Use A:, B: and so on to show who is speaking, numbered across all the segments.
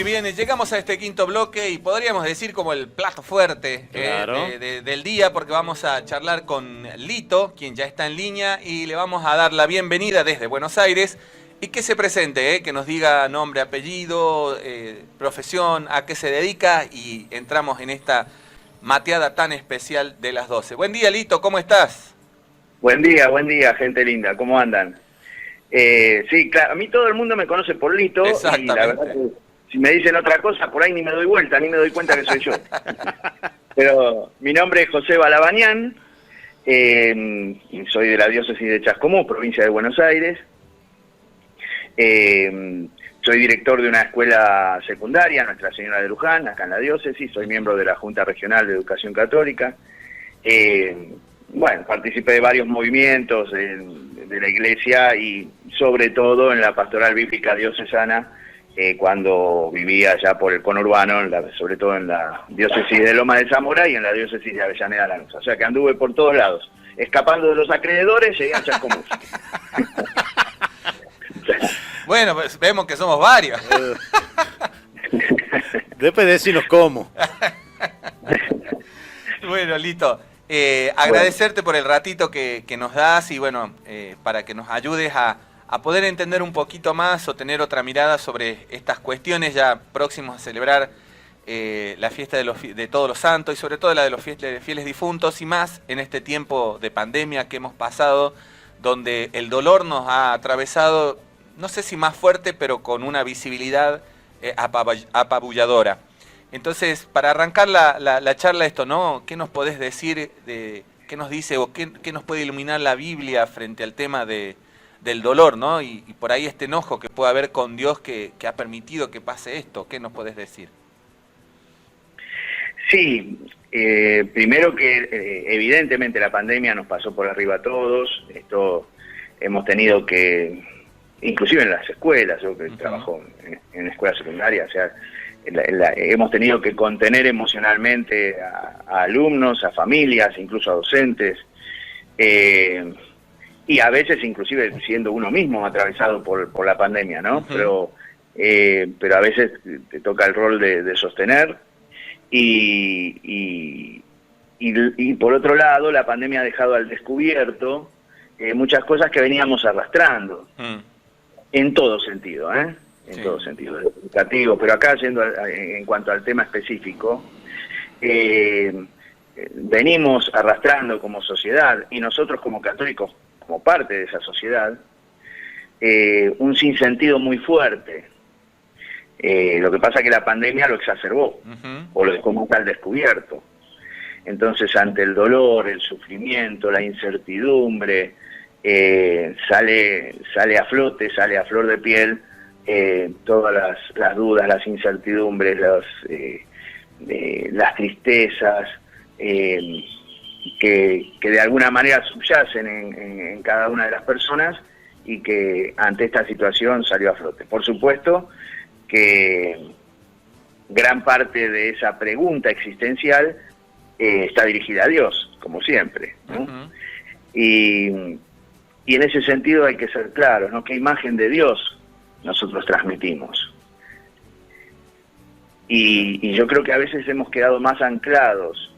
A: Muy bien, llegamos a este quinto bloque y podríamos decir como el plato fuerte
B: Claro.
A: del día, porque vamos a charlar con Lito, quien ya está en línea, y le vamos a dar la bienvenida desde Buenos Aires y que se presente, que nos diga nombre, apellido, profesión, a qué se dedica, y entramos en esta mateada tan especial de las 12. Buen día, Lito, ¿cómo estás?
C: Buen día, gente linda, ¿cómo andan? Sí, claro, a mí todo el mundo me conoce por Lito, y la verdad que si me dicen otra cosa, por ahí ni me doy vuelta, ni me doy cuenta que soy yo. Pero mi nombre es José Balabanián, soy de la diócesis de Chascomús, provincia de Buenos Aires. Soy director de una escuela secundaria, Nuestra Señora de Luján, acá en la diócesis. Soy miembro de la Junta Regional de Educación Católica. Bueno, participé de varios movimientos de la iglesia y sobre todo en la pastoral bíblica diocesana, cuando vivía ya por el conurbano, sobre todo en la diócesis de Loma de Zamora y en la diócesis de Avellaneda Lanús. O sea que anduve por todos lados. Escapando de los acreedores, llegué a Chascomús.
A: Bueno, pues vemos que somos varios.
B: Después decirnos cómo.
A: Bueno, Lito, agradecerte por el ratito que nos das y bueno, para que nos ayudes a poder entender un poquito más o tener otra mirada sobre estas cuestiones ya próximos a celebrar la fiesta de todos los santos y sobre todo la de los fieles difuntos, y más en este tiempo de pandemia que hemos pasado, donde el dolor nos ha atravesado, no sé si más fuerte, pero con una visibilidad apabulladora. Entonces, para arrancar la charla esto, ¿no? ¿Qué nos podés decir, qué nos dice o qué nos puede iluminar la Biblia frente al tema del dolor, ¿no? Y por ahí este enojo que puede haber con Dios que ha permitido que pase esto. ¿Qué nos podés decir?
C: Sí, primero que evidentemente la pandemia nos pasó por arriba a todos. Esto hemos tenido que, inclusive en las escuelas, yo que trabajo en escuela secundaria, o sea, hemos tenido que contener emocionalmente a alumnos, a familias, incluso a docentes, y a veces inclusive siendo uno mismo atravesado por la pandemia, ¿no? Pero a veces te toca el rol de sostener, y por otro lado la pandemia ha dejado al descubierto muchas cosas que veníamos arrastrando, en todo sentido, en todo sentido, educativo, pero acá yendo en cuanto al tema específico, venimos arrastrando como sociedad, y nosotros como católicos, como parte de esa sociedad, un sinsentido muy fuerte. Lo que pasa es que la pandemia lo exacerbó, o lo dejó muy al descubierto. Entonces, ante el dolor, el sufrimiento, la incertidumbre, sale a flote, sale a flor de piel todas las dudas, las incertidumbres, las tristezas que de alguna manera subyacen en cada una de las personas, y que ante esta situación salió a flote. Por supuesto que gran parte de esa pregunta existencial está dirigida a Dios, como siempre, ¿no? Y en ese sentido hay que ser claros, ¿no? ¿Qué imagen de Dios nosotros transmitimos? Y yo creo que a veces hemos quedado más anclados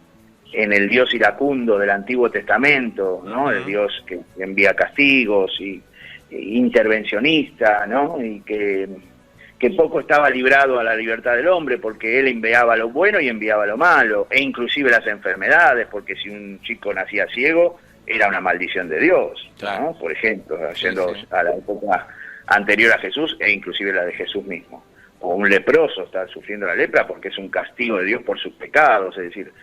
C: en el Dios iracundo del Antiguo Testamento, ¿no? El Dios que envía castigos y intervencionista, ¿no? Y que poco estaba librado a la libertad del hombre, porque él enviaba lo bueno y enviaba lo malo, e inclusive las enfermedades, porque si un chico nacía ciego, era una maldición de Dios, ¿no? Claro. Por ejemplo, yendo a la época anterior a Jesús, e inclusive la de Jesús mismo. O un leproso está sufriendo la lepra porque es un castigo de Dios por sus pecados, es decir,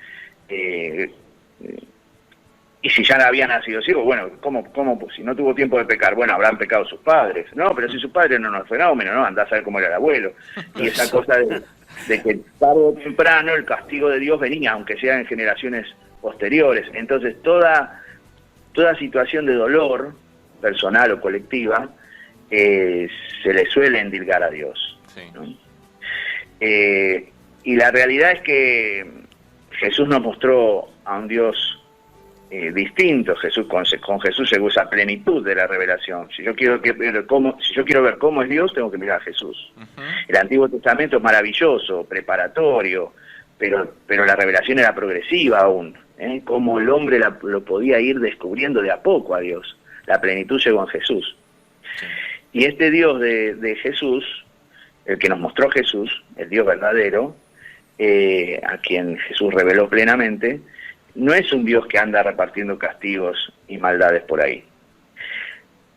C: y si ya había nacido ciego, bueno, ¿cómo pues, si no tuvo tiempo de pecar? Bueno, habrán pecado sus padres. No, pero si sus padres no es fenómeno, ¿no? Andá a saber cómo era el abuelo. Y esa cosa de que tarde o temprano el castigo de Dios venía, aunque sea en generaciones posteriores. Entonces, toda situación de dolor, personal o colectiva, se le suele endilgar a Dios, ¿no? Y la realidad es que Jesús nos mostró a un Dios distintos. Con Jesús llegó esa plenitud de la revelación. Si yo quiero ver cómo es Dios, tengo que mirar a Jesús. El Antiguo Testamento es maravilloso, preparatorio, pero la revelación era progresiva aún, cómo el hombre lo podía ir descubriendo de a poco a Dios. La plenitud llegó en Jesús.
A: Sí.
C: Y este Dios de Jesús, el que nos mostró Jesús, el Dios verdadero, a quien Jesús reveló plenamente, no es un Dios que anda repartiendo castigos y maldades por ahí.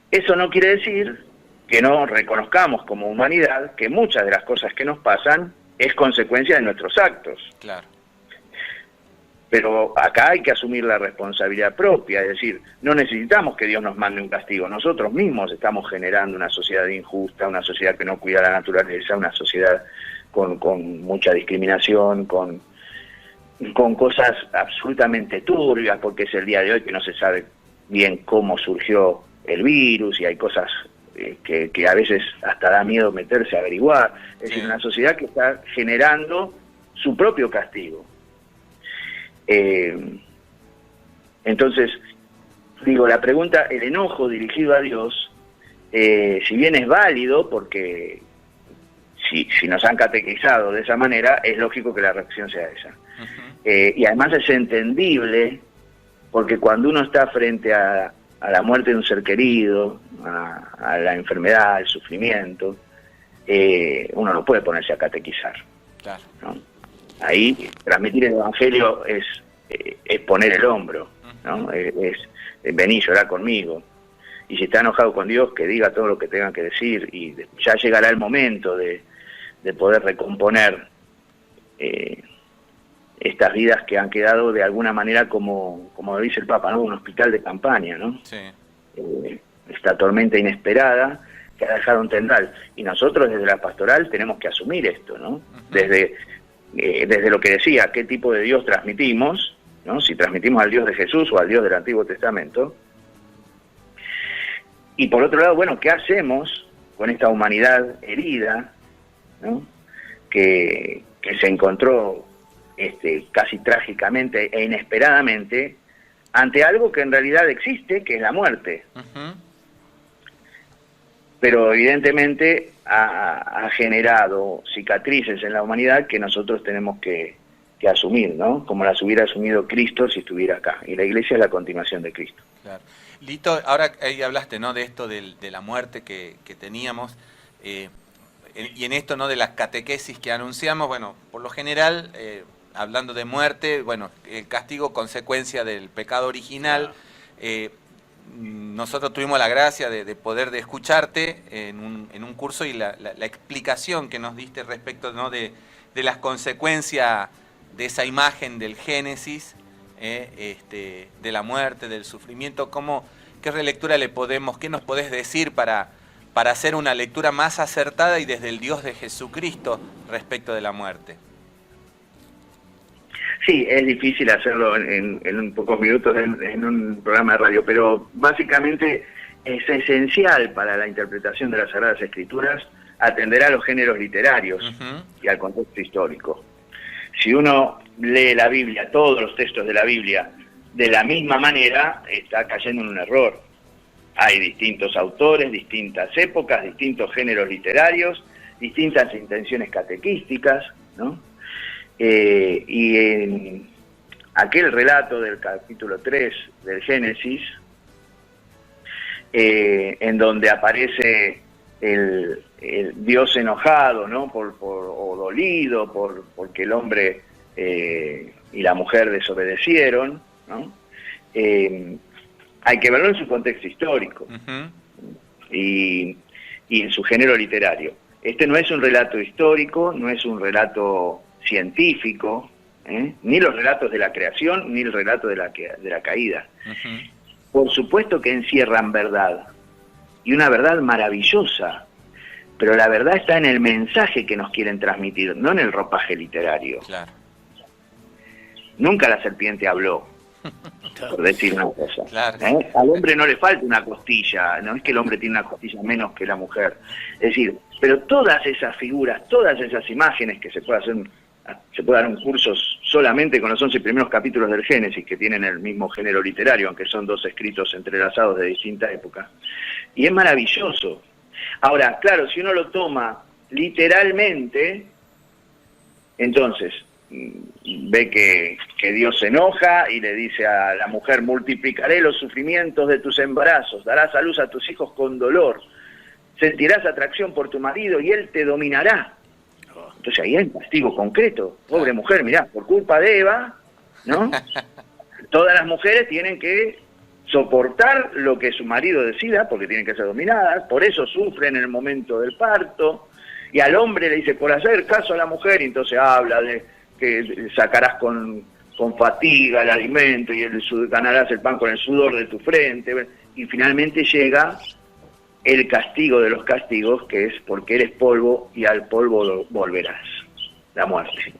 C: Eso no quiere decir que no reconozcamos como humanidad que muchas de las cosas que nos pasan es consecuencia de nuestros actos.
A: Claro.
C: Pero acá hay que asumir la responsabilidad propia, es decir, no necesitamos que Dios nos mande un castigo, nosotros mismos estamos generando una sociedad injusta, una sociedad que no cuida la naturaleza, una sociedad con mucha discriminación, con cosas absolutamente turbias, porque es el día de hoy que no se sabe bien cómo surgió el virus y hay cosas que a veces hasta da miedo meterse a averiguar. Es decir, una sociedad que está generando su propio castigo. Entonces, digo, la pregunta, el enojo dirigido a Dios, si bien es válido, porque si nos han catequizado de esa manera, es lógico que la reacción sea esa. Y además es entendible, porque cuando uno está frente a la muerte de un ser querido, a la enfermedad, al sufrimiento, uno no puede ponerse a catequizar.
A: Claro.
C: ¿No? Ahí transmitir el Evangelio es poner el hombro, ¿no? Es venir, llorar conmigo. Y si está enojado con Dios, que diga todo lo que tenga que decir, y ya llegará el momento de poder recomponer estas vidas que han quedado de alguna manera como dice el Papa, ¿no? Un hospital de campaña, ¿no? Sí. Esta tormenta inesperada que ha dejado un tendal. Y nosotros desde la pastoral tenemos que asumir esto, ¿no? Desde lo que decía, qué tipo de Dios transmitimos, ¿no? Si transmitimos al Dios de Jesús o al Dios del Antiguo Testamento. Y por otro lado, bueno, ¿qué hacemos con esta humanidad herida, ¿no? que se encontró casi trágicamente e inesperadamente ante algo que en realidad existe, que es la muerte? Pero evidentemente ha generado cicatrices en la humanidad que nosotros tenemos que asumir, ¿no? Como las hubiera asumido Cristo si estuviera acá. Y la Iglesia es la continuación de Cristo.
A: Claro. Lito, ahora ahí hablaste, ¿no?, de esto de la muerte que teníamos, y en esto, ¿no?, de las catequesis que anunciamos. Bueno, por lo general, hablando de muerte, bueno, el castigo consecuencia del pecado original. Nosotros tuvimos la gracia de poder escucharte en un curso, y la explicación que nos diste respecto, ¿no?, de las consecuencias de esa imagen del Génesis, de la muerte, del sufrimiento. ¿Qué relectura qué nos podés decir para hacer una lectura más acertada y desde el Dios de Jesucristo respecto de la muerte?
C: Sí, es difícil hacerlo en pocos minutos en un programa de radio, pero básicamente es esencial para la interpretación de las Sagradas Escrituras atender a los géneros literarios y al contexto histórico. Si uno lee la Biblia, todos los textos de la Biblia, de la misma manera, está cayendo en un error. Hay distintos autores, distintas épocas, distintos géneros literarios, distintas intenciones catequísticas, ¿no? Y en aquel relato del capítulo 3 del Génesis, en donde aparece el Dios enojado, ¿no?, o dolido porque el hombre y la mujer desobedecieron, ¿no? Hay que verlo en su contexto histórico y en su género literario. Este no es un relato histórico, no es un relato científico, ni los relatos de la creación, ni el relato de la caída. Por supuesto que encierran verdad, y una verdad maravillosa, pero la verdad está en el mensaje que nos quieren transmitir, no en el ropaje literario. Claro. Nunca la serpiente habló, por decir una cosa. Claro. Al hombre no le falta una costilla, no es que el hombre tiene una costilla menos que la mujer. Es decir, pero todas esas figuras, todas esas imágenes que se puede hacer Se puede dar un curso solamente con los 11 primeros capítulos del Génesis, que tienen el mismo género literario, aunque son dos escritos entrelazados de distinta época. Y es maravilloso. Ahora, claro, si uno lo toma literalmente, entonces ve que Dios se enoja y le dice a la mujer: multiplicaré los sufrimientos de tus embarazos, darás a luz a tus hijos con dolor, sentirás atracción por tu marido y él te dominará. Entonces ahí hay un castigo concreto. Pobre mujer, mirá, por culpa de Eva, ¿no? Todas las mujeres tienen que soportar lo que su marido decida, porque tienen que ser dominadas, por eso sufren en el momento del parto, y al hombre le dice, por hacer caso a la mujer, y entonces habla de que sacarás con fatiga el alimento, y ganarás el pan con el sudor de tu frente, y finalmente llega el castigo de los castigos, que es porque eres polvo y al polvo volverás, la muerte.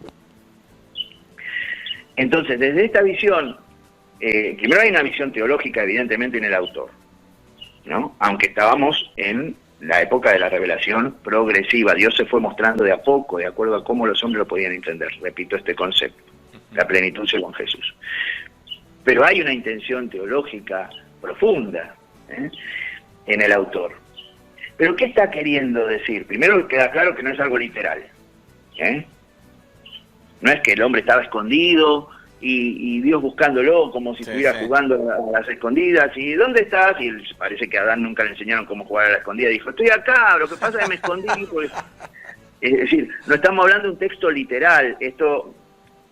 C: Entonces, desde esta visión, primero hay una visión teológica evidentemente en el autor, ¿no? Aunque estábamos en la época de la revelación progresiva, Dios se fue mostrando de a poco, de acuerdo a cómo los hombres lo podían entender, repito este concepto, la plenitud según Jesús. Pero hay una intención teológica profunda, en el autor. ¿Pero qué está queriendo decir? Primero queda claro que no es algo literal. No es que el hombre estaba escondido y Dios buscándolo como si estuviera jugando a las escondidas. ¿Y dónde estás? Y parece que a Adán nunca le enseñaron cómo jugar a la escondida. Dijo, estoy acá, lo que pasa es que me escondí. Pues. Es decir, no estamos hablando de un texto literal. Esto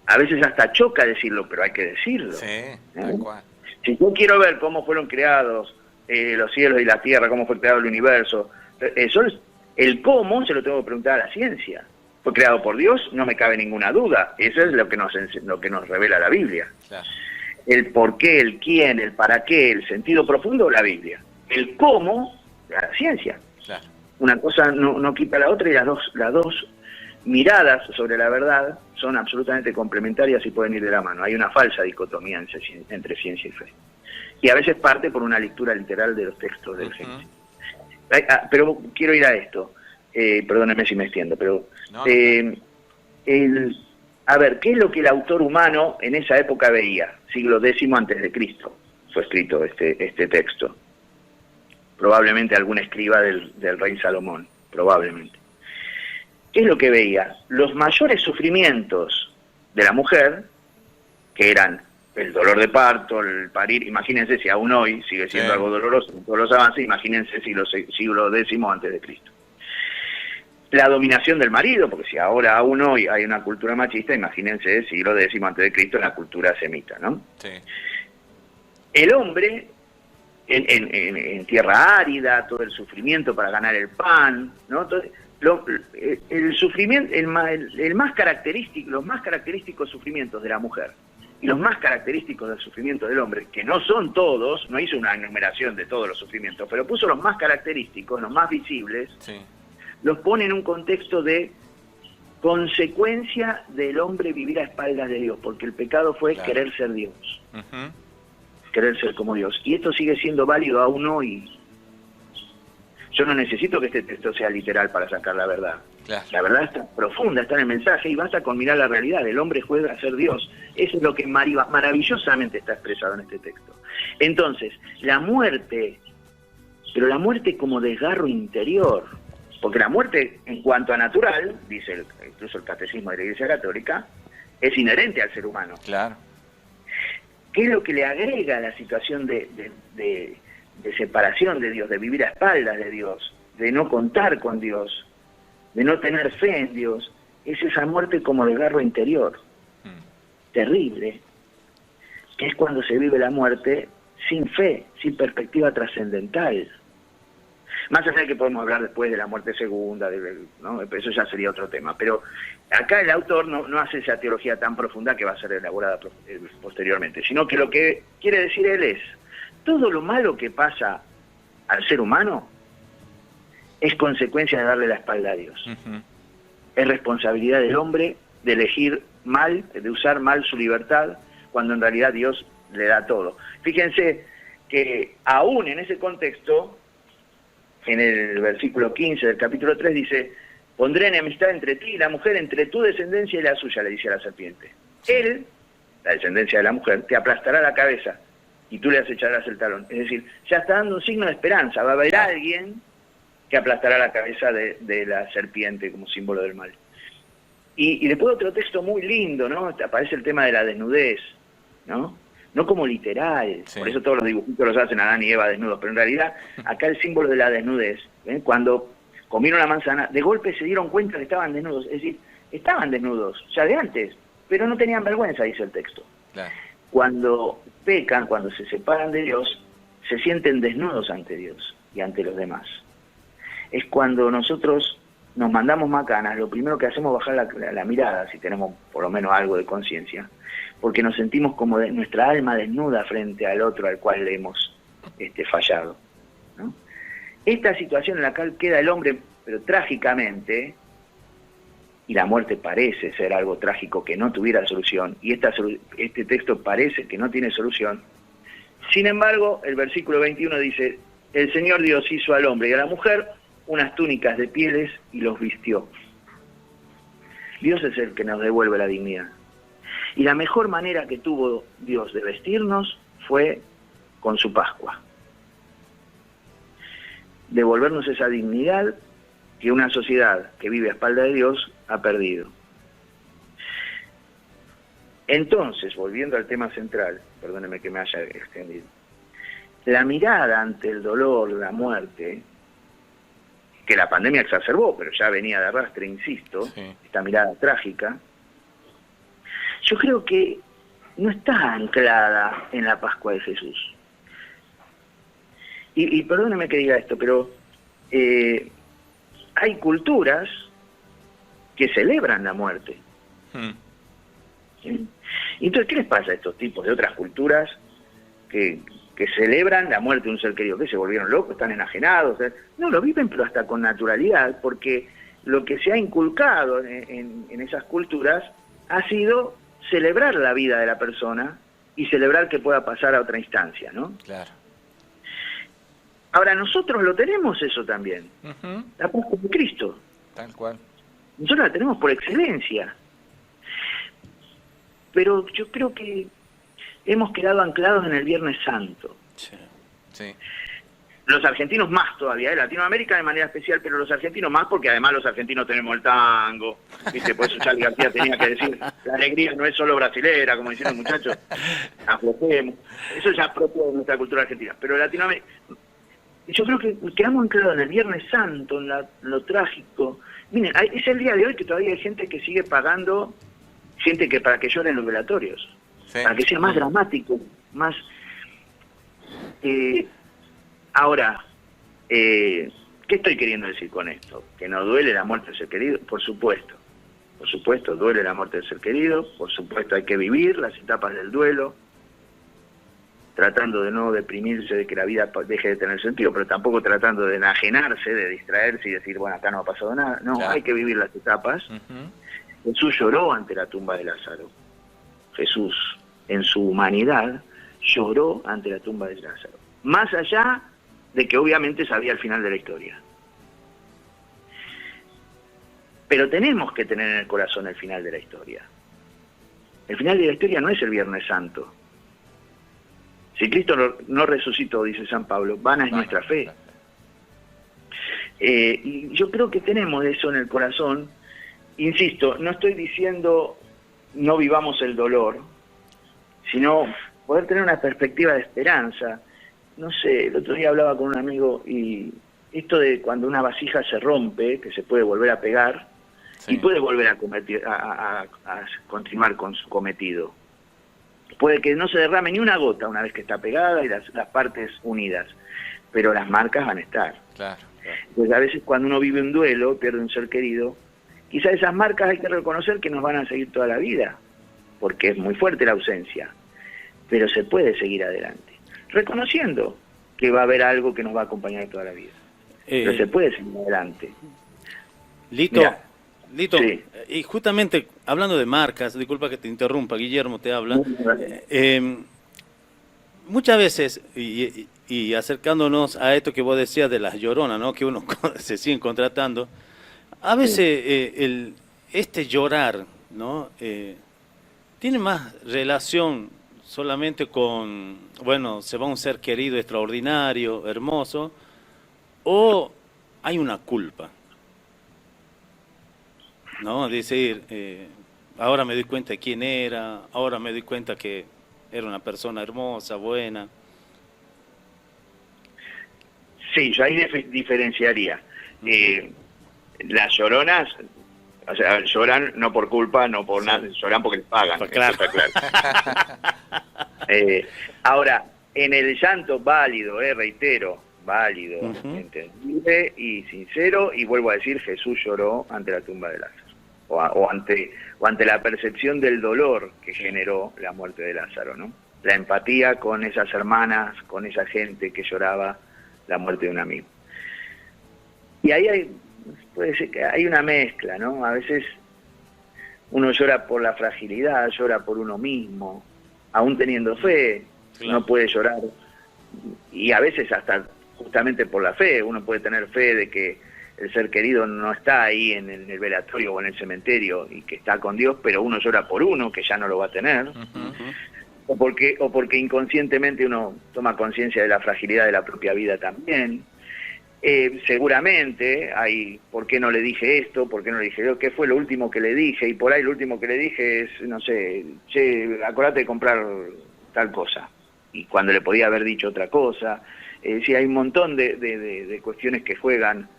C: a veces hasta choca decirlo, pero hay que decirlo.
A: Tal cual.
C: Si yo quiero ver cómo fueron creados los cielos y la tierra, cómo fue creado el universo, el cómo se lo tengo que preguntar a la ciencia. Fue creado por Dios, no me cabe ninguna duda. Eso es lo que nos revela la Biblia. Claro. El por qué, el quién, el para qué, el sentido profundo, la Biblia. El cómo, la ciencia. Claro. Una cosa no quita la otra, y las dos miradas sobre la verdad son absolutamente complementarias y pueden ir de la mano. Hay una falsa dicotomía entre ciencia y fe. Y a veces parte por una lectura literal de los textos del Génesis. Pero quiero ir a esto. Perdónenme si me extiendo, pero a ver, ¿qué es lo que el autor humano en esa época veía? Siglo X antes de Cristo fue escrito este texto. Probablemente algún escriba del rey Salomón, probablemente. ¿Qué es lo que veía? Los mayores sufrimientos de la mujer, que eran el dolor de parto, el parir, imagínense si aún hoy sigue siendo algo doloroso con todos los avances, imagínense siglo X antes de Cristo. La dominación del marido, porque si ahora aún hoy hay una cultura machista, imagínense siglo X antes de Cristo en la cultura semita, ¿no? Sí. El hombre en tierra árida, todo el sufrimiento para ganar el pan, ¿no? El sufrimiento, los más característicos sufrimientos de la mujer y los más característicos del sufrimiento del hombre, que no son todos, no hizo una enumeración de todos los sufrimientos, pero puso los más característicos, los más visibles, los pone en un contexto de consecuencia del hombre vivir a espaldas de Dios, porque el pecado fue querer ser Dios, querer ser como Dios, y esto sigue siendo válido aún hoy. Yo no necesito que este texto sea literal para sacar la verdad. Claro. La verdad está profunda, está en el mensaje, y basta con mirar la realidad. El hombre juega a ser Dios. Eso es lo que maravillosamente está expresado en este texto. Entonces, la muerte, pero la muerte como desgarro interior, porque la muerte en cuanto a natural, dice incluso el Catecismo de la Iglesia Católica, es inherente al ser humano. Claro. ¿Qué es lo que le agrega a la situación de separación de Dios, de vivir a espaldas de Dios, de no contar con Dios, de no tener fe en Dios? Es esa muerte como desgarro interior, terrible, que es cuando se vive la muerte sin fe, sin perspectiva trascendental. Más allá de que podemos hablar después de la muerte segunda, ¿no? Eso ya sería otro tema, pero acá el autor no hace esa teología tan profunda que va a ser elaborada posteriormente, sino que lo que quiere decir él es: todo lo malo que pasa al ser humano es consecuencia de darle la espalda a Dios. Es responsabilidad del hombre de elegir mal, de usar mal su libertad, cuando en realidad Dios le da todo. Fíjense que aún en ese contexto, en el versículo 15 del capítulo 3 dice: Pondré enemistad entre ti y la mujer, entre tu descendencia y la suya, le dice a la serpiente. Él, la descendencia de la mujer, te aplastará la cabeza y tú le acecharás el talón. Es decir, ya está dando un signo de esperanza. Va a haber alguien que aplastará la cabeza de la serpiente como símbolo del mal. Y después otro texto muy lindo, ¿no? Aparece el tema de la desnudez, ¿no? No como literal, por eso todos los dibujitos los hacen Adán y Eva desnudos, pero en realidad acá el símbolo de la desnudez, cuando comieron la manzana, de golpe se dieron cuenta que estaban desnudos, es decir, estaban desnudos ya de antes, pero no tenían vergüenza, dice el texto.
A: Claro.
C: Cuando pecan, cuando se separan de Dios, se sienten desnudos ante Dios y ante los demás. Es cuando nosotros nos mandamos macanas, lo primero que hacemos es bajar la mirada, si tenemos por lo menos algo de conciencia, porque nos sentimos como nuestra alma desnuda frente al otro al cual le hemos fallado, ¿no? Esta situación en la cual queda el hombre, pero trágicamente, y la muerte parece ser algo trágico que no tuviera solución, y este texto parece que no tiene solución. Sin embargo, el versículo 21 dice, el Señor Dios hizo al hombre y a la mujer unas túnicas de pieles y los vistió. Dios es el que nos devuelve la dignidad. Y la mejor manera que tuvo Dios de vestirnos fue con su Pascua. Devolvernos esa dignidad que una sociedad que vive a espalda de Dios ha perdido. Entonces, volviendo al tema central, perdóneme que me haya extendido, la mirada ante el dolor, la muerte, que la pandemia exacerbó, pero ya venía de arrastre, insisto, esta mirada trágica, yo creo que no está anclada en la Pascua de Jesús. Y perdóneme que diga esto, pero hay culturas que celebran la muerte. ¿Sí? Y entonces, ¿qué les pasa a estos tipos de otras culturas que celebran la muerte de un ser querido? ¿Que se volvieron locos? ¿Están enajenados? No, lo viven, pero hasta con naturalidad, porque lo que se ha inculcado en esas culturas ha sido celebrar la vida de la persona y celebrar que pueda pasar a otra instancia, ¿no?
A: Claro.
C: Ahora, nosotros lo tenemos eso también. La Pascua de Cristo.
A: Tal cual.
C: Nosotros la tenemos por excelencia. Pero yo creo que hemos quedado anclados en el Viernes Santo.
A: Sí.
C: Los argentinos más todavía, Latinoamérica de manera especial, pero los argentinos más, porque además los argentinos tenemos el tango, ¿viste? Por eso Charly García tenía que decir, la alegría no es solo brasilera, como dicen los muchachos, aflojemos. Eso ya es propio de nuestra cultura argentina. Pero Latinoamérica, yo creo que quedamos anclados en el Viernes Santo, en lo trágico. Miren, es el día de hoy que todavía hay gente que sigue pagando, gente que para que lloren los velatorios, para que sea más dramático, más... Ahora, ¿qué estoy queriendo decir con esto? ¿Que no duele la muerte del ser querido? Por supuesto, duele la muerte del ser querido, por supuesto hay que vivir las etapas del duelo, tratando de no deprimirse, de que la vida deje de tener sentido, pero tampoco tratando de enajenarse, de distraerse y decir, bueno, acá no ha pasado nada. No, hay que vivir las etapas. Jesús lloró ante la tumba de Lázaro. Jesús, en su humanidad, lloró ante la tumba de Lázaro. Más allá de que obviamente sabía el final de la historia. Pero tenemos que tener en el corazón el final de la historia. El final de la historia no es el Viernes Santo. Si Cristo no resucitó, dice San Pablo, vana es nuestra fe. Y yo creo que tenemos eso en el corazón. Insisto, no estoy diciendo no vivamos el dolor, sino poder tener una perspectiva de esperanza. No sé, el otro día hablaba con un amigo y esto de cuando una vasija se rompe, que se puede volver a pegar y puede volver a continuar con su cometido. Puede que no se derrame ni una gota una vez que está pegada y las partes unidas, pero las marcas van a estar.
A: Claro.
C: Pues a veces cuando uno vive un duelo, pierde un ser querido, quizás esas marcas hay que reconocer que nos van a seguir toda la vida, porque es muy fuerte la ausencia, pero se puede seguir adelante, reconociendo que va a haber algo que nos va a acompañar toda la vida. Pero se puede seguir adelante.
B: Lito,
C: Mirá,
B: Lito,
C: sí.
B: y justamente hablando de marcas, disculpa que te interrumpa, Guillermo te habla, muchas veces, y acercándonos a esto que vos decías de las lloronas, ¿no? Que uno se siguen contratando, A veces este llorar, ¿no? Tiene más relación solamente con, bueno, se va un ser querido, extraordinario, hermoso, o hay una culpa, ¿no? Decir, ahora me doy cuenta de quién era, ahora me doy cuenta que era una persona hermosa, buena.
C: Sí, yo ahí diferenciaría. Las lloronas, o sea, lloran no por culpa, no por nada, lloran porque les pagan.
B: Pues claro.
C: Eso está claro. Ahora, en el llanto válido, reitero, válido, entendible y sincero, y vuelvo a decir, Jesús lloró ante la tumba de Lázaro, o ante la percepción del dolor que generó la muerte de Lázaro, ¿no? La empatía con esas hermanas, con esa gente que lloraba la muerte de un amigo. Y ahí puede ser que hay una mezcla, ¿no? A veces uno llora por la fragilidad, llora por uno mismo, aún teniendo fe, claro. Uno puede llorar, y a veces hasta justamente por la fe, uno puede tener fe de que el ser querido no está ahí en el velatorio o en el cementerio y que está con Dios, pero uno llora por uno que ya no lo va a tener. O porque inconscientemente uno toma conciencia de la fragilidad de la propia vida también. Seguramente hay, ¿por qué no le dije esto? ¿Por qué no le dije yo? ¿Qué fue lo último que le dije? Y por ahí lo último que le dije es, no sé, che, acordate de comprar tal cosa. Y cuando le podía haber dicho otra cosa. Sí, hay un montón de cuestiones que juegan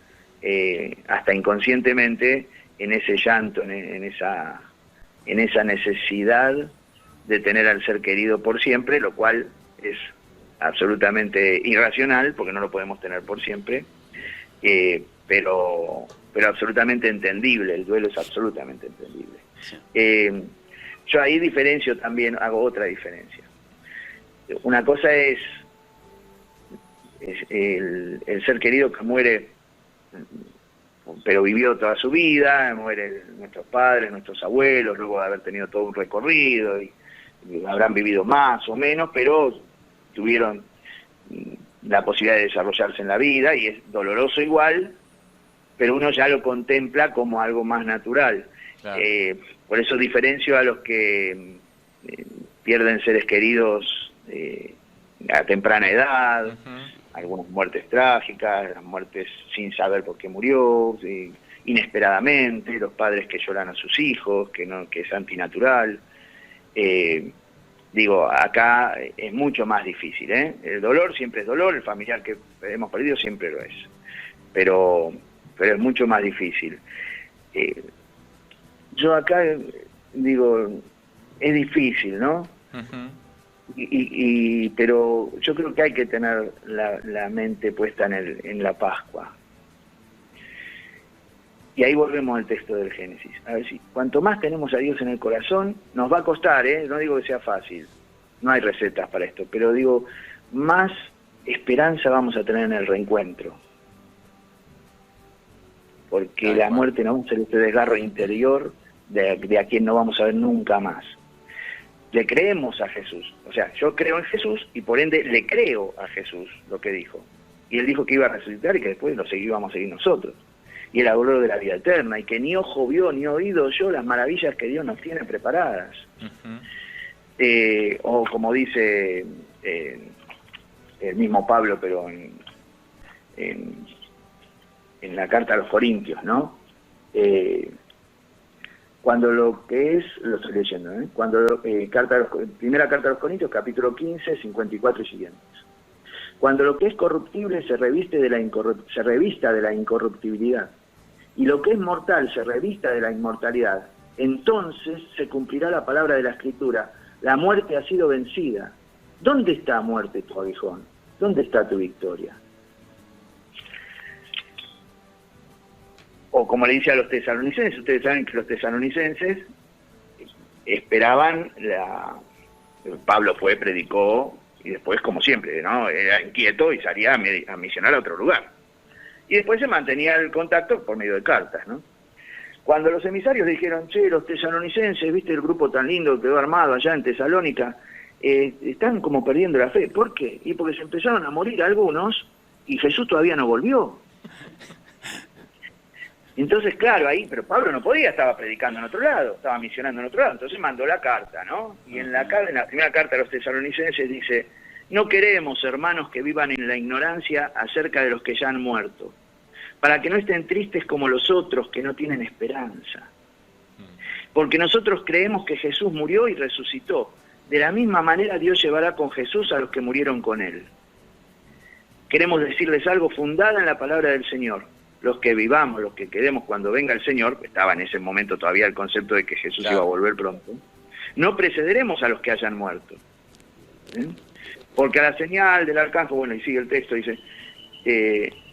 C: hasta inconscientemente en ese llanto, en esa necesidad de tener al ser querido por siempre, lo cual es absolutamente irracional, porque no lo podemos tener por siempre, pero absolutamente entendible, el duelo es absolutamente entendible. Yo ahí diferencio también, hago otra diferencia. Una cosa es el ser querido que muere, pero vivió toda su vida, mueren nuestros padres, nuestros abuelos, luego de haber tenido todo un recorrido, y habrán vivido más o menos, pero tuvieron la posibilidad de desarrollarse en la vida, y es doloroso igual, pero uno ya lo contempla como algo más natural. Claro. Por eso diferencio a los que pierden seres queridos a temprana edad, algunas muertes trágicas, las muertes sin saber por qué murió, inesperadamente, los padres que lloran a sus hijos, que es antinatural. Digo, acá es mucho más difícil, ¿eh? El dolor siempre es dolor, el familiar que hemos perdido siempre lo es, pero es mucho más difícil. Yo acá digo, es difícil, ¿no? Pero yo creo que hay que tener la mente puesta en la Pascua. Y ahí volvemos al texto del Génesis. A ver, si cuanto más tenemos a Dios en el corazón, nos va a costar, no digo que sea fácil, no hay recetas para esto, pero digo, más esperanza vamos a tener en el reencuentro. Porque la muerte no va a ser este desgarro interior de a quien no vamos a ver nunca más. Le creemos a Jesús, o sea, yo creo en Jesús y por ende le creo a Jesús lo que dijo. Y él dijo que iba a resucitar y que después íbamos a seguir nosotros. Y el auror de la vida eterna, y que ni ojo vio ni oído oyó las maravillas que Dios nos tiene preparadas. O como dice el mismo Pablo, pero en la carta a los Corintios, ¿no? Cuando lo que es, lo estoy leyendo, primera carta a los Corintios, capítulo 15, 54 y siguientes. Cuando lo que es corruptible se revista de la incorruptibilidad, y lo que es mortal se revista de la inmortalidad, entonces se cumplirá la palabra de la Escritura: la muerte ha sido vencida. ¿Dónde está, muerte, tu aguijón? ¿Dónde está tu victoria? O como le dice a los tesalonicenses, ustedes saben que los tesalonicenses esperaban Pablo predicó, y después, como siempre, ¿no? Era inquieto y salía a misionar a otro lugar. Y después se mantenía el contacto por medio de cartas, ¿no? Cuando los emisarios dijeron, che, los tesalonicenses, viste el grupo tan lindo que quedó armado allá en Tesalónica, están como perdiendo la fe. ¿Por qué? Y porque se empezaron a morir algunos y Jesús todavía no volvió. Entonces, claro, ahí, pero Pablo no podía, estaba predicando en otro lado, estaba misionando en otro lado, entonces mandó la carta, ¿no? Y en la primera carta a los tesalonicenses dice: no queremos, hermanos, que vivan en la ignorancia acerca de los que ya han muerto, para que no estén tristes como los otros que no tienen esperanza. Porque nosotros creemos que Jesús murió y resucitó. De la misma manera Dios llevará con Jesús a los que murieron con él. Queremos decirles algo fundada en la palabra del Señor. Los que vivamos, los que quedemos cuando venga el Señor, estaba en ese momento todavía el concepto de que Jesús iba a volver pronto, no precederemos a los que hayan muerto. Porque a la señal del arcángel, bueno, y sigue el texto, dice,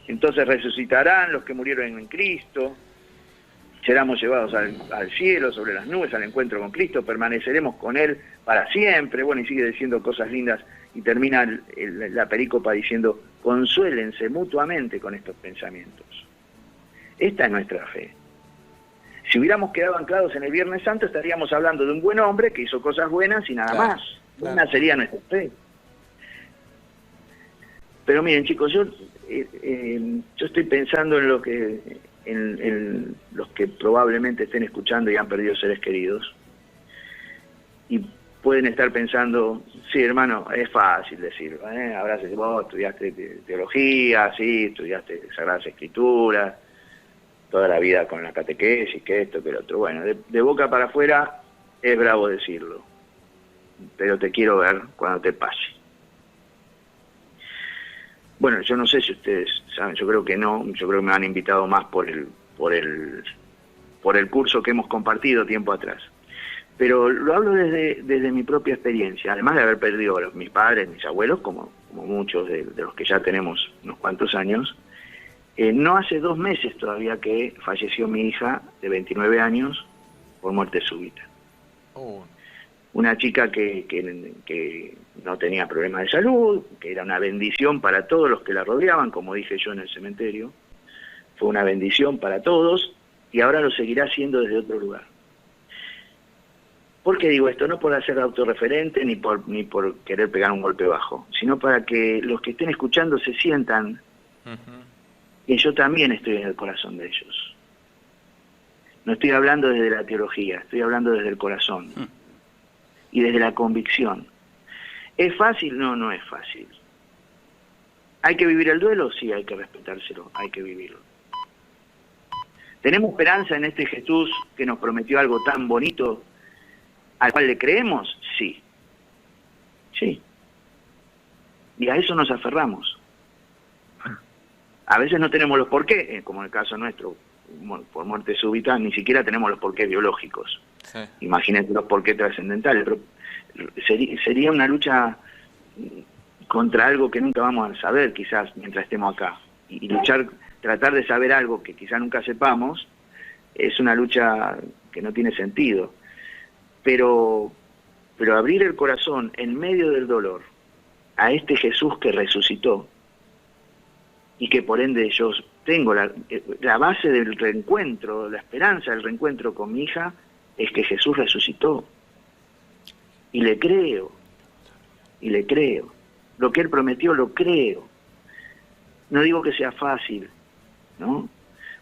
C: entonces resucitarán los que murieron en Cristo, seremos llevados al cielo, sobre las nubes, al encuentro con Cristo, permaneceremos con Él para siempre. Bueno, y sigue diciendo cosas lindas, y termina la perícopa diciendo: consuélense mutuamente con estos pensamientos. Esta es nuestra fe. Si hubiéramos quedado anclados en el Viernes Santo, estaríamos hablando de un buen hombre que hizo cosas buenas y nada más. Buena sería nuestra fe. Pero miren, chicos, yo estoy pensando en lo que en los que probablemente estén escuchando y han perdido seres queridos, y pueden estar pensando: sí, hermano, es fácil decirlo, vos estudiaste teología, sí, estudiaste Sagradas Escrituras, toda la vida con la catequesis, que esto, que lo otro. Bueno, de boca para afuera es bravo decirlo, pero te quiero ver cuando te pase. Bueno, yo no sé si ustedes saben, yo creo que no, yo creo que me han invitado más por el curso que hemos compartido tiempo atrás. Pero lo hablo desde mi propia experiencia, además de haber perdido a mis padres, mis abuelos, como muchos de los que ya tenemos unos cuantos años. No hace 2 meses todavía que falleció mi hija de 29 años por muerte súbita. Una chica que no tenía problemas de salud, que era una bendición para todos los que la rodeaban, como dije yo en el cementerio. Fue una bendición para todos y ahora lo seguirá siendo desde otro lugar. ¿Por qué digo esto? No por hacer autorreferente ni por querer pegar un golpe bajo, sino para que los que estén escuchando se sientan que yo también estoy en el corazón de ellos. No estoy hablando desde la teología, estoy hablando desde el corazón y desde la convicción. ¿Es fácil? No, no es fácil. ¿Hay que vivir el duelo? Sí, hay que respetárselo, hay que vivirlo. ¿Tenemos esperanza en este Jesús que nos prometió algo tan bonito al cual le creemos? Sí. Sí. Y a eso nos aferramos. A veces no tenemos los porqués, como en el caso nuestro, por muerte súbita, ni siquiera tenemos los porqués biológicos. Sí. Imagínense los porqués trascendentales, pero sería una lucha contra algo que nunca vamos a saber, quizás, mientras estemos acá. Y luchar, tratar de saber algo que quizás nunca sepamos, es una lucha que no tiene sentido. Pero abrir el corazón en medio del dolor a este Jesús que resucitó, y que por ende yo tengo la base del reencuentro, la esperanza del reencuentro con mi hija, es que Jesús resucitó. Y le creo. Lo que Él prometió lo creo. No digo que sea fácil, ¿no?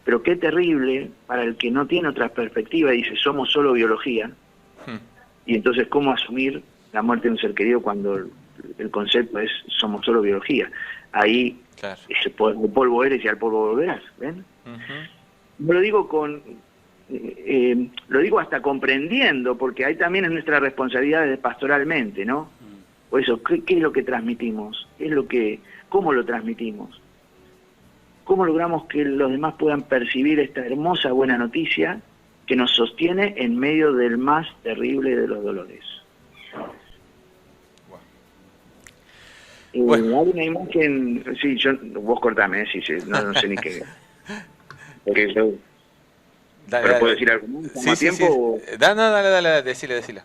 C: Pero qué terrible para el que no tiene otra perspectiva y dice: somos solo biología. Y entonces, ¿cómo asumir la muerte de un ser querido cuando el concepto es somos solo biología? Ahí, claro, ese polvo eres y al polvo volverás, ¿ven? Lo digo lo digo hasta comprendiendo, porque ahí también es nuestra responsabilidad pastoralmente, ¿no? Por eso, ¿qué es lo que transmitimos? ¿Cómo lo transmitimos? ¿Cómo logramos que los demás puedan percibir esta hermosa buena noticia que nos sostiene en medio del más terrible de los dolores? Bueno. Hay una imagen, sí, vos cortame, sí, no sé ni qué. Porque yo, ¿pero puedo decir algo más tiempo?
A: Sí. Dale, decila.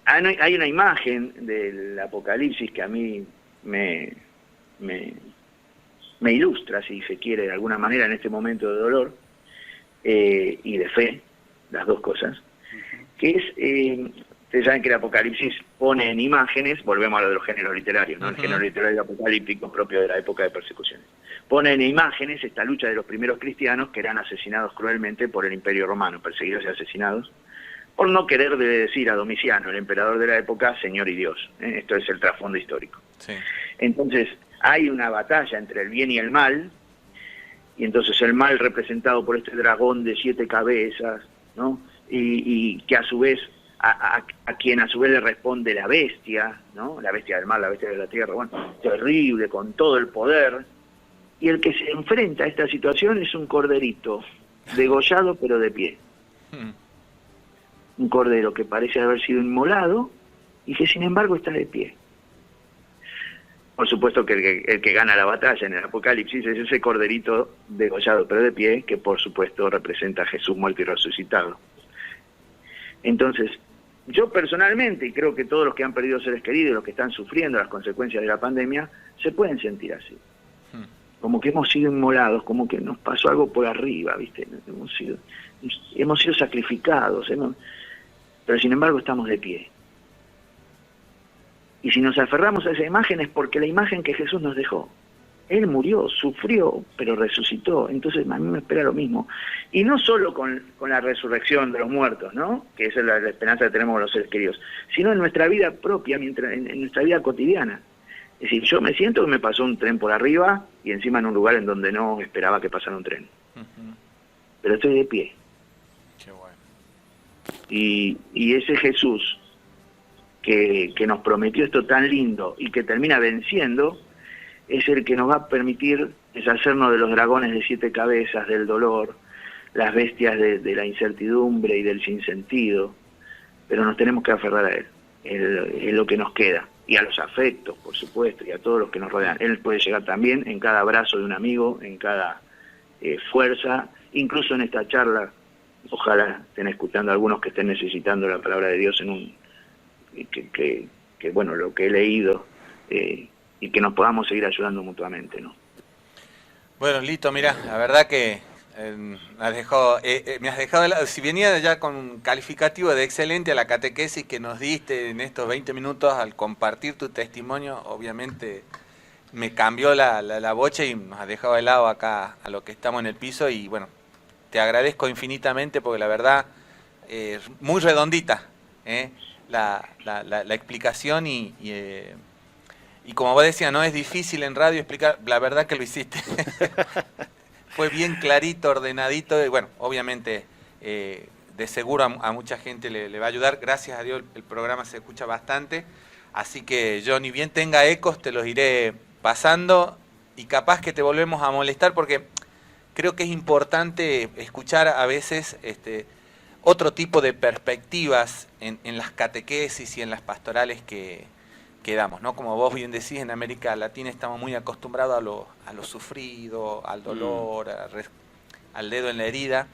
C: Hay una imagen del Apocalipsis que a mí me ilustra, si se quiere, de alguna manera en este momento de dolor y de fe, las dos cosas, que es, Ustedes saben que el Apocalipsis pone en imágenes, volvemos a lo de los géneros literarios, ¿no? El género literario apocalíptico propio de la época de persecuciones. Pone en imágenes esta lucha de los primeros cristianos que eran asesinados cruelmente por el Imperio Romano, perseguidos y asesinados, por no querer decir a Domiciano, el emperador de la época, Señor y Dios. Esto es el trasfondo histórico.
A: Sí.
C: Entonces, hay una batalla entre el bien y el mal, y entonces el mal representado por este dragón de 7 cabezas, ¿no? Y que a su vez, a quien a su vez le responde la bestia, ¿no? La bestia del mar, la bestia de la tierra, bueno, terrible, con todo el poder. Y el que se enfrenta a esta situación es un corderito, degollado pero de pie. Un cordero que parece haber sido inmolado y que sin embargo está de pie. Por supuesto que el que gana la batalla en el Apocalipsis es ese corderito degollado pero de pie, que por supuesto representa a Jesús muerto y resucitado. Entonces, yo personalmente, y creo que todos los que han perdido seres queridos, los que están sufriendo las consecuencias de la pandemia, se pueden sentir así. Como que hemos sido inmolados, como que nos pasó algo por arriba, ¿viste? Hemos sido sacrificados, pero sin embargo estamos de pie. Y si nos aferramos a esa imagen es porque la imagen que Jesús nos dejó. Él murió, sufrió, pero resucitó. Entonces a mí me espera lo mismo. Y no solo con la resurrección de los muertos, ¿no? Que esa es la esperanza que tenemos con los seres queridos, sino en nuestra vida propia, en nuestra vida cotidiana. Es decir, yo me siento que me pasó un tren por arriba y encima en un lugar en donde no esperaba que pasara un tren. Pero estoy de pie.
A: Qué bueno.
C: Y ese Jesús que nos prometió esto tan lindo y que termina venciendo, es el que nos va a permitir deshacernos de los dragones de 7 cabezas, del dolor, las bestias de la incertidumbre y del sinsentido, pero nos tenemos que aferrar a Él, es lo que nos queda, y a los afectos, por supuesto, y a todos los que nos rodean. Él puede llegar también en cada abrazo de un amigo, en cada fuerza, incluso en esta charla. Ojalá estén escuchando a algunos que estén necesitando la palabra de Dios que bueno, lo que he leído, y que nos podamos seguir ayudando mutuamente, ¿no?
A: Bueno, Lito, mira, la verdad que me has dejado, si venía ya con un calificativo de excelente a la catequesis que nos diste en estos 20 minutos al compartir tu testimonio, obviamente me cambió la bocha y nos has dejado de lado acá a lo que estamos en el piso, y bueno, te agradezco infinitamente porque la verdad es muy redondita la explicación, y como vos decías, no es difícil en radio explicar, la verdad que lo hiciste. Fue bien clarito, ordenadito, y bueno, obviamente de seguro a mucha gente le va a ayudar. Gracias a Dios el programa se escucha bastante, así que yo ni bien tenga ecos te los iré pasando, y capaz que te volvemos a molestar porque creo que es importante escuchar a veces otro tipo de perspectivas en las catequesis y en las pastorales que damos, ¿no? Como vos bien decís, en América Latina estamos muy acostumbrados a lo sufrido, al dolor, al dedo en la herida,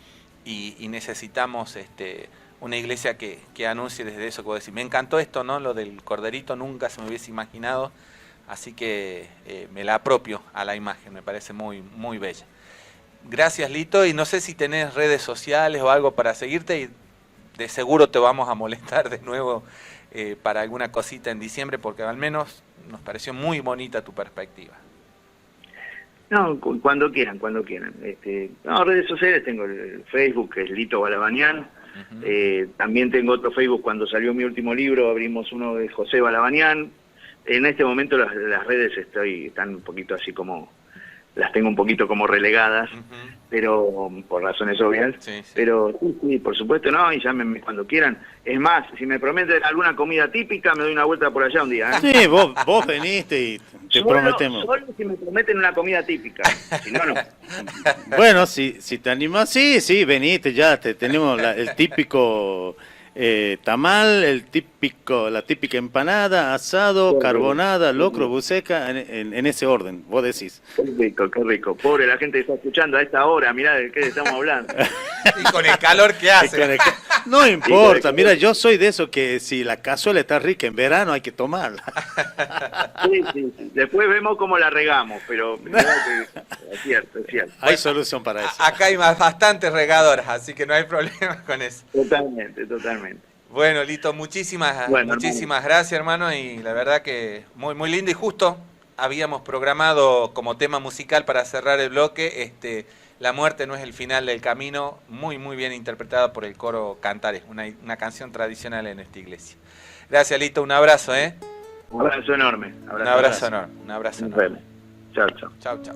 A: y necesitamos una iglesia que anuncie desde eso que vos decís. Me encantó esto, ¿no? Lo del corderito, nunca se me hubiese imaginado, así que me la apropio a la imagen, me parece muy, muy bella. Gracias, Lito, y no sé si tenés redes sociales o algo para seguirte, y de seguro te vamos a molestar de nuevo para alguna cosita en diciembre, porque al menos nos pareció muy bonita tu perspectiva.
C: No, cuando quieran. Redes sociales, tengo el Facebook, que es Lito Balabanián. También tengo otro Facebook. Cuando salió mi último libro, abrimos uno de José Balabanián. En este momento las redes están un poquito así como, las tengo un poquito como relegadas, pero por razones obvias. Sí. Pero sí, por supuesto, no, y llámenme cuando quieran. Es más, si me prometen alguna comida típica, me doy una vuelta por allá un día.
B: Sí, vos veniste y te prometemos.
C: Solo si me prometen una comida típica, si no, no.
B: Bueno, si te animás, sí, veniste, ya tenemos el típico tamal, la típica empanada, asado, carbonada, locro, buceca, en ese orden, vos decís.
C: Qué rico. Pobre la gente que está escuchando a esta hora, mirá de qué estamos hablando.
A: Y con el calor que hace.
B: No importa, mira, yo soy de eso que si la cazuela está rica en verano hay que tomarla.
C: Sí. Después vemos cómo la regamos, pero es cierto.
B: Hay solución para eso.
A: Acá hay bastantes regadoras, así que no hay problema con eso.
C: Totalmente.
A: Bueno, Lito, muchísimas gracias, hermano, y la verdad que muy, muy lindo y justo. Habíamos programado como tema musical para cerrar el bloque, La muerte no es el final del camino, muy, muy bien interpretada por el coro Cantares, una canción tradicional en esta iglesia. Gracias, Lito, un abrazo, ¿eh?
C: Un abrazo enorme.
A: Un abrazo enorme.
C: Chao, chao.
A: Chao, chao.